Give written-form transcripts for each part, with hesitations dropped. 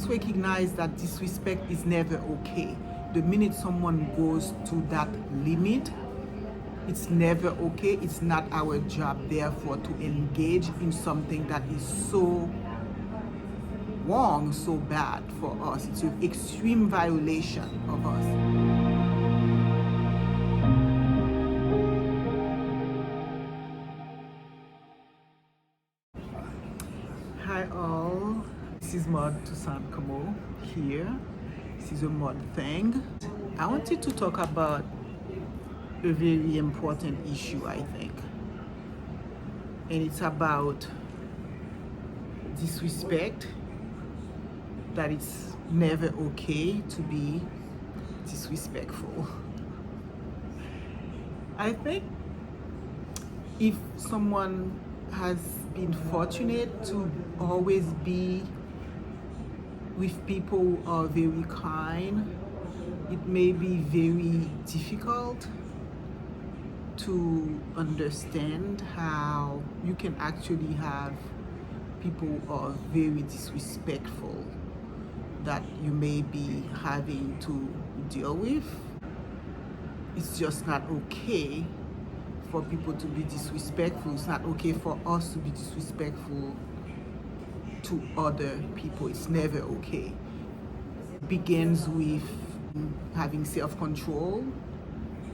must recognize that disrespect is never okay. The minute someone goes to that limit, it's never okay. It's not our job, therefore, to engage in something that is so wrong, so bad for us. It's an extreme violation of us. Hi all, this is Mod Toussaint Kamo here. This is a mod thing. I wanted to talk about a very important issue, I think, and it's about disrespect, that it's never okay to be disrespectful. I think if someone has been fortunate to always be with people who are very kind, it may be very difficult to understand how you can actually have people who are very disrespectful that you may be having to deal with. It's just not okay for people to be disrespectful. It's not okay for us to be disrespectful to other people. It's never okay. It begins with having self-control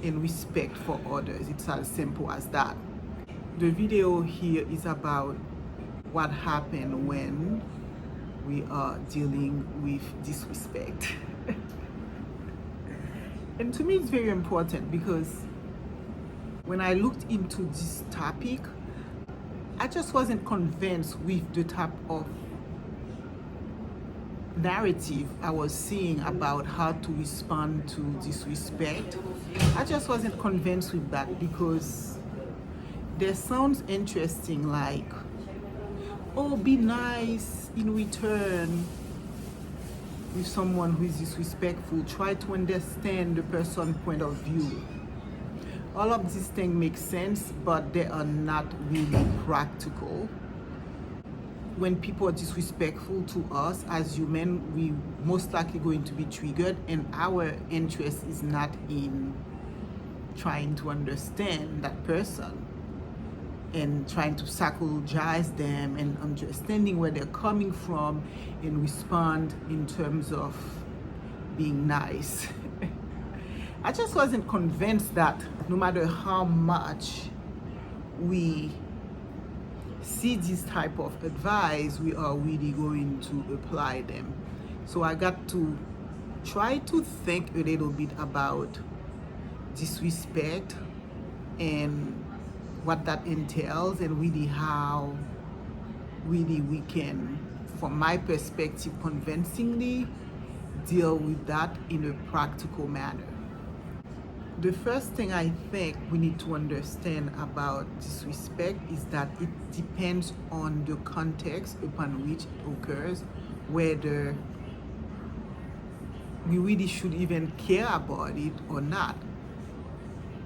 and respect for others. It's as simple as that. The video here is about what happened when we are dealing with disrespect. And to me, it's very important because when I looked into this topic, I just wasn't convinced with the type of narrative I was seeing about how to respond to disrespect. I just wasn't convinced with that because there sounds interesting, like, oh, be nice in return with someone who is disrespectful. Try to understand the person's point of view. All of these things make sense, but they are not really practical. When people are disrespectful to us as humans, we most likely going to be triggered, and our interest is not in trying to understand that person and trying to psychologize them and understanding where they're coming from and respond in terms of being nice. I just wasn't convinced that no matter how much we see this type of advice, we are really going to apply them. So I got to try to think a little bit about disrespect and what that entails, and really how really we can, from my perspective, convincingly deal with that in a practical manner. The first thing I think we need to understand about disrespect is that it depends on the context upon which it occurs, whether we really should even care about it or not.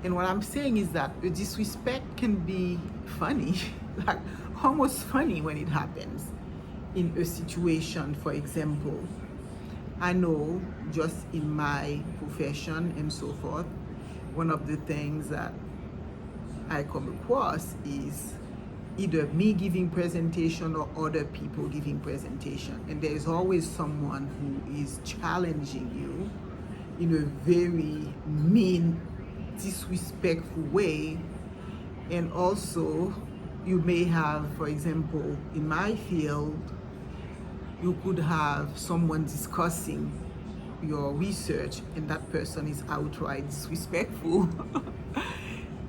And what I'm saying is that the disrespect can be funny, like almost funny when it happens in a situation. For example, I know just in my profession and so forth, one of the things that I come across is either me giving presentation or other people giving presentation. And there's always someone who is challenging you in a very mean, disrespectful way. And also you may have, for example, in my field, you could have someone discussing your research and that person is outright disrespectful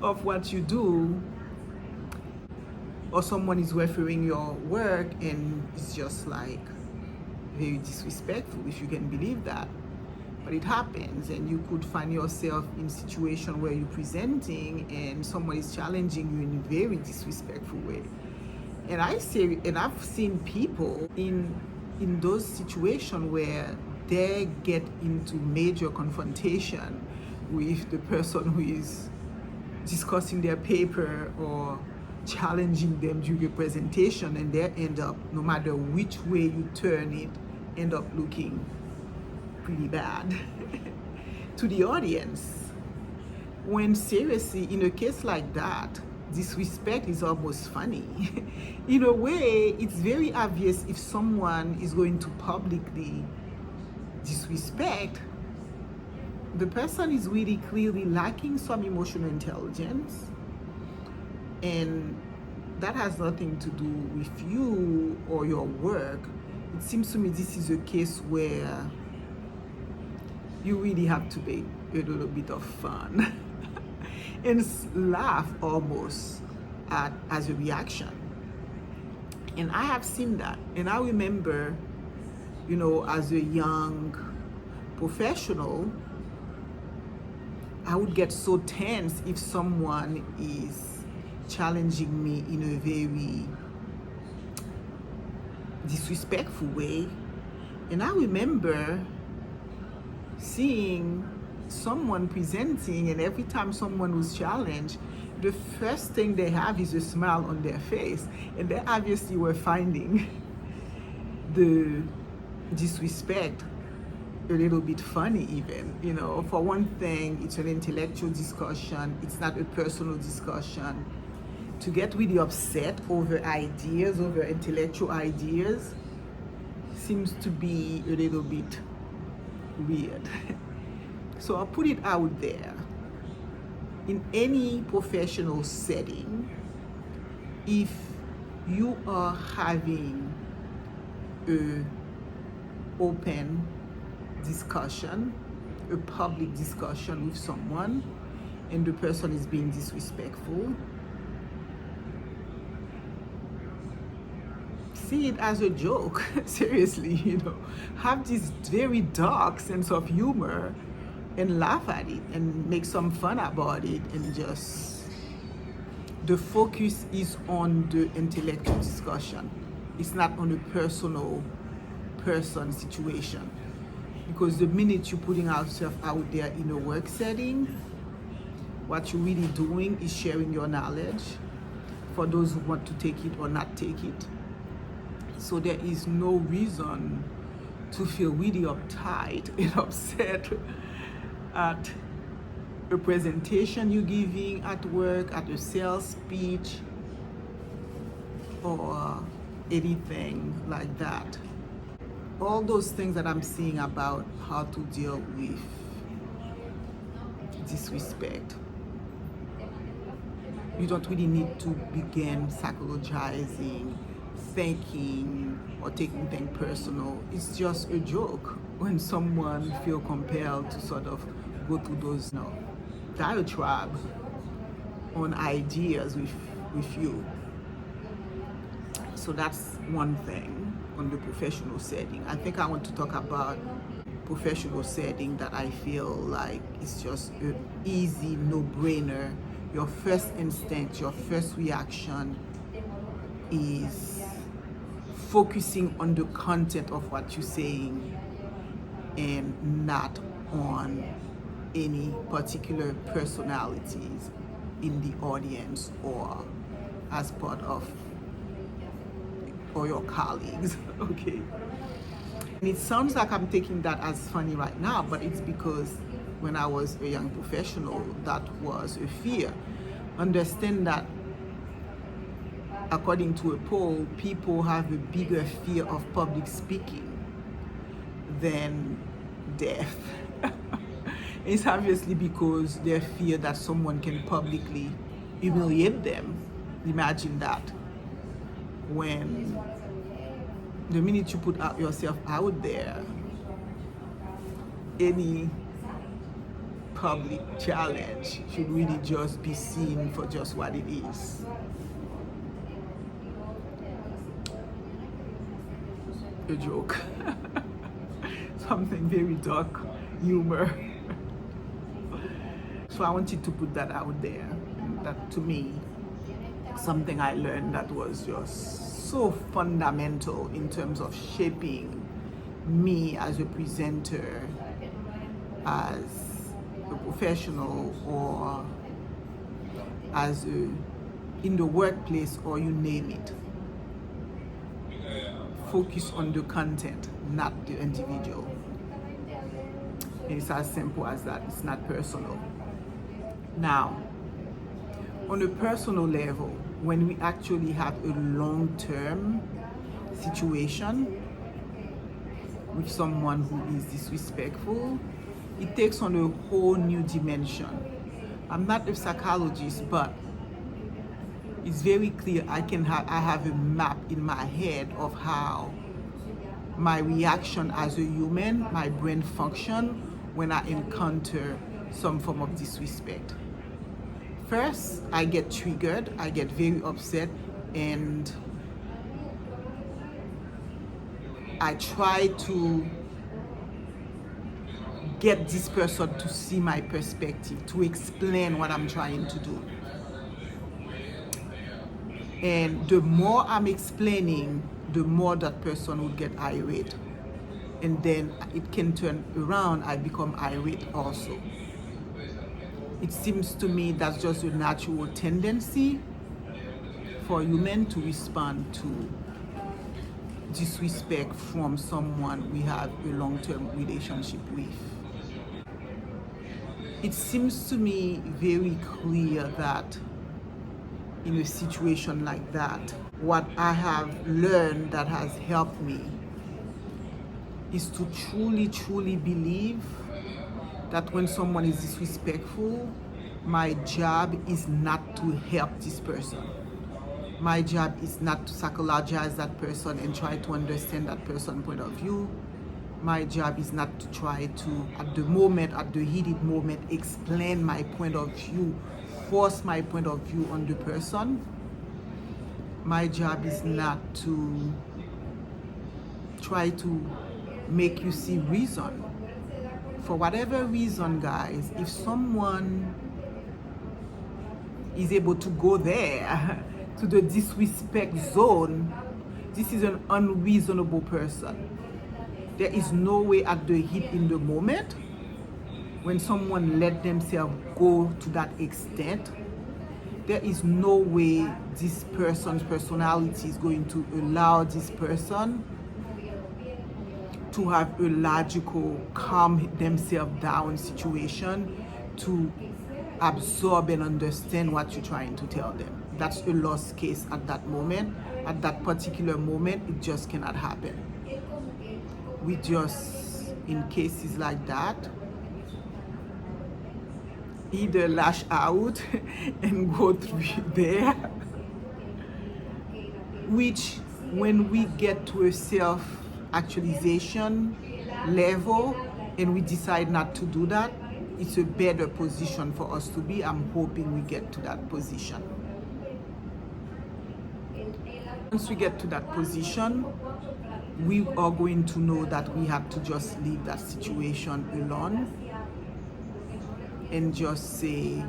of what you do, or someone is referring your work and it's just like very disrespectful, if you can believe that. But it happens, and you could find yourself in a situation where you're presenting and someone is challenging you in a very disrespectful way. And I've seen people in those situations where they get into major confrontation with the person who is discussing their paper or challenging them during a presentation, and they end up, no matter which way you turn it, end up looking pretty bad to the audience. When seriously, in a case like that, disrespect is almost funny. In a way, it's very obvious if someone is going to publicly disrespect, the person is really clearly lacking some emotional intelligence, and that has nothing to do with you or your work. It seems to me this is a case where you really have to make a little bit of fun and laugh almost as a reaction. And I have seen that. And I remember, as a young professional, I would get so tense if someone is challenging me in a very disrespectful way. And I remember seeing someone presenting, and every time someone was challenged, the first thing they have is a smile on their face, and they obviously were finding the disrespect a little bit funny even. For one thing, it's an intellectual discussion, it's not a personal discussion. To get really upset over ideas, over intellectual ideas, seems to be a little bit weird. So I'll put it out there. In any professional setting, if you are having a open discussion, a public discussion with someone, and the person is being disrespectful, see it as a joke. Seriously, have this very dark sense of humor and laugh at it and make some fun about it, and just the focus is on the intellectual discussion. It's not on a personal person situation, because the minute you're putting yourself out there in a work setting, what you're really doing is sharing your knowledge for those who want to take it or not take it. So there is no reason to feel really uptight and upset at a presentation you're giving at work, at a sales speech, or anything like that. All those things that I'm seeing about how to deal with disrespect, you don't really need to begin psychologizing, thinking, or taking things personal. It's just a joke when someone feel compelled to sort of go through those diatribe on ideas with you. So that's one thing on the professional setting. I think I want to talk about professional setting that I feel like it's just an easy no-brainer. Your first instinct, your first reaction is focusing on the content of what you're saying and not on any particular personalities in the audience or as part of or your colleagues. Okay, and it sounds like I'm taking that as funny right now, but it's because when I was a young professional, that was a fear. Understand that according to a poll, people have a bigger fear of public speaking than death. It's obviously because they fear that someone can publicly humiliate them. Imagine that. When the minute you put yourself out there, any public challenge should really just be seen for just what it is. A joke. Something very dark humor. So I wanted to put that out there. That, to me, something I learned that was just so fundamental in terms of shaping me as a presenter, as a professional, or as in the workplace, or you name it. focus on the content, not the individual. It's as simple as that. It's not personal. Now, on a personal level, when we actually have a long-term situation with someone who is disrespectful, it takes on a whole new dimension. I'm not a psychologist, but it's very clear I have a map in my head of how my reaction as a human, my brain function when I encounter some form of disrespect. First, I get triggered, I get very upset, and I try to get this person to see my perspective, to explain what I'm trying to do. And the more I'm explaining, the more that person would get irate. And then it can turn around, I become irate also. It seems to me that's just a natural tendency for human to respond to disrespect from someone we have a long-term relationship with. It seems to me very clear that in a situation like that, what I have learned that has helped me is to truly believe that when someone is disrespectful, my job is not to help this person. My job is not to psychologize that person and try to understand that person's point of view. My job is not to try to, at the heated moment, explain my point of view, force my point of view on the person. My job is not to try to make you see reason. For whatever reason, guys, if someone is able to go there to the disrespect zone, this is an unreasonable person. There is no way at the heat in the moment when someone let themselves go to that extent, there is no way this person's personality is going to allow this person to have a logical, calm themselves down situation to absorb and understand what you're trying to tell them. That's a lost case at that moment. At that particular moment, it just cannot happen. We just, in cases like that, either lash out and go through there, which when we get to a self-actualization level and we decide not to do that, it's a better position for us to be. I'm hoping we get to that position. Once we get to that position, we are going to know that we have to just leave that situation alone and just say,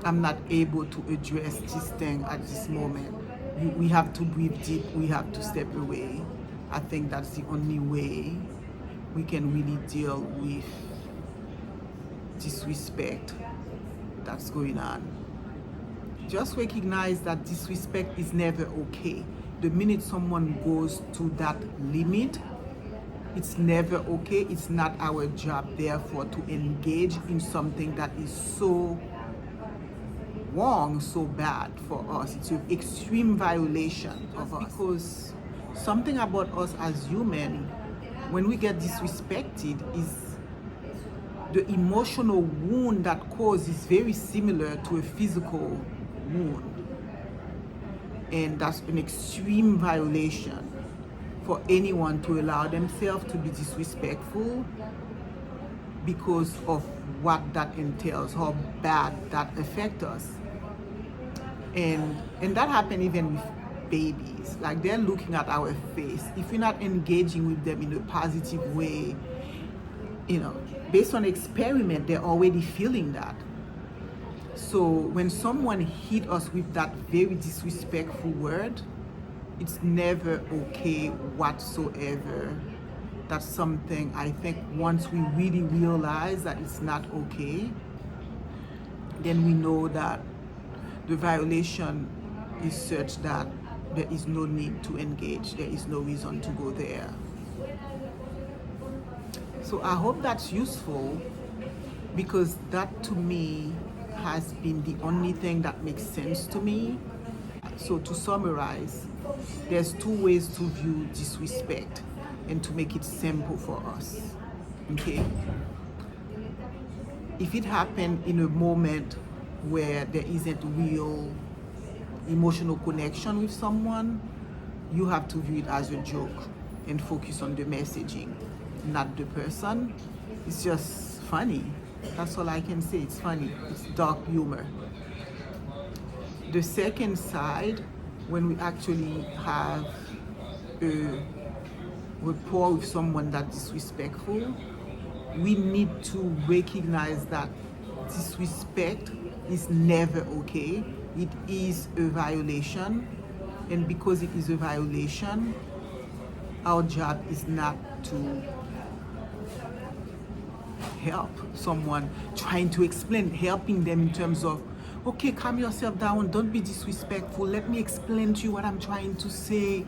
I'm not able to address this thing at this moment. We have to breathe deep, we have to step away. I think that's the only way we can really deal with disrespect that's going on. Just recognize that disrespect is never okay. The minute someone goes to that limit, it's never okay. It's not our job, therefore, to engage in something that is so wrong, so bad for us. It's an extreme violation of us. Because something about us as human, when we get disrespected, is the emotional wound that causes is very similar to a physical wound. And that's an extreme violation for anyone to allow themselves to be disrespectful because of what that entails, how bad that affects us. And that happens even with babies. Like, they're looking at our face. If we're not engaging with them in a positive way, based on experiment, they're already feeling that. So when someone hit us with that very disrespectful word, it's never okay whatsoever. That's something I think once we really realize that it's not okay, then we know that the violation is such that there is no need to engage. There is no reason to go there. So I hope that's useful, because that to me has been the only thing that makes sense to me. So to summarize, there's two ways to view disrespect and to make it simple for us. Okay? If it happened in a moment where there isn't real emotional connection with someone, you have to view it as a joke and focus on the messaging, not the person. It's just funny. That's all I can say. It's funny. It's dark humor. The second side, when we actually have a rapport with someone that's disrespectful, we need to recognize that disrespect is never okay. It is a violation, and because it is a violation, our job is not to help someone, trying to explain, helping them in terms of, okay, calm yourself down, don't be disrespectful, let me explain to you what I'm trying to say,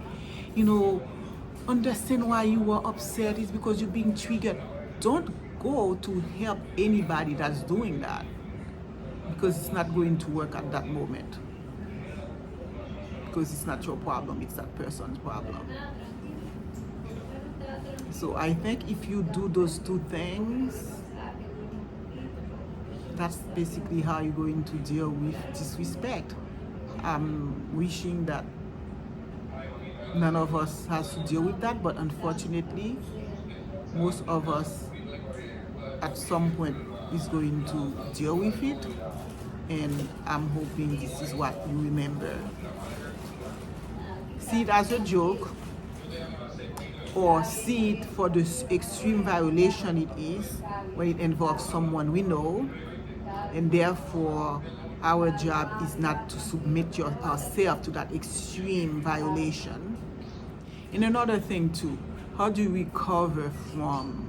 understand why you were upset, it's because you're being triggered. Don't go to help anybody that's doing that, because it's not going to work at that moment, because it's not your problem, it's that person's problem. So I think if you do those two things, that's basically how you're going to deal with disrespect. I'm wishing that none of us has to deal with that, but unfortunately, most of us at some point is going to deal with it, and I'm hoping this is what you remember. See it as a joke, or see it for the extreme violation it is when it involves someone we know, and therefore our job is not to submit ourselves to that extreme violation. And another thing too, how do you recover from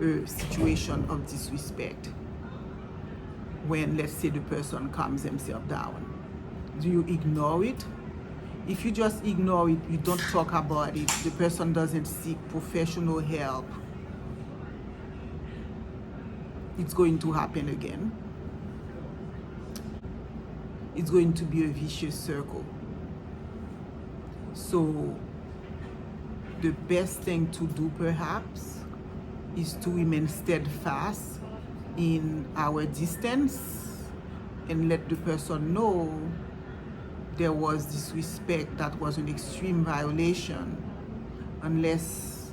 a situation of disrespect when, let's say, the person calms himself down? Do you ignore it? If you just ignore it, you don't talk about it, the person doesn't seek professional help, it's going to happen again. It's going to be a vicious circle. So the best thing to do perhaps is to remain steadfast in our distance and let the person know there was disrespect, that was an extreme violation, unless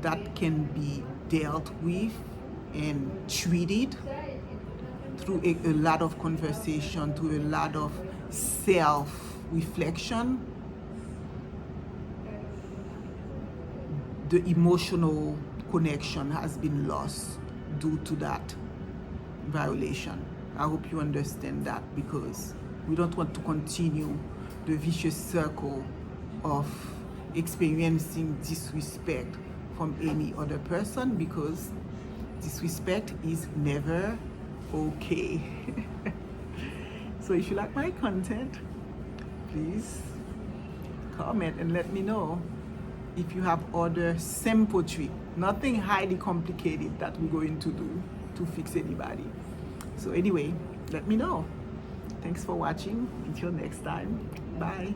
that can be dealt with and treated through a lot of conversation, through a lot of self-reflection. The emotional connection has been lost due to that violation. I hope you understand that, because we don't want to continue the vicious circle of experiencing disrespect from any other person, because disrespect is never okay. So if you like my content, please comment and let me know if you have other simple trick, nothing highly complicated that we're going to do to fix anybody. So anyway, let me know. Thanks for watching. Until next time, bye.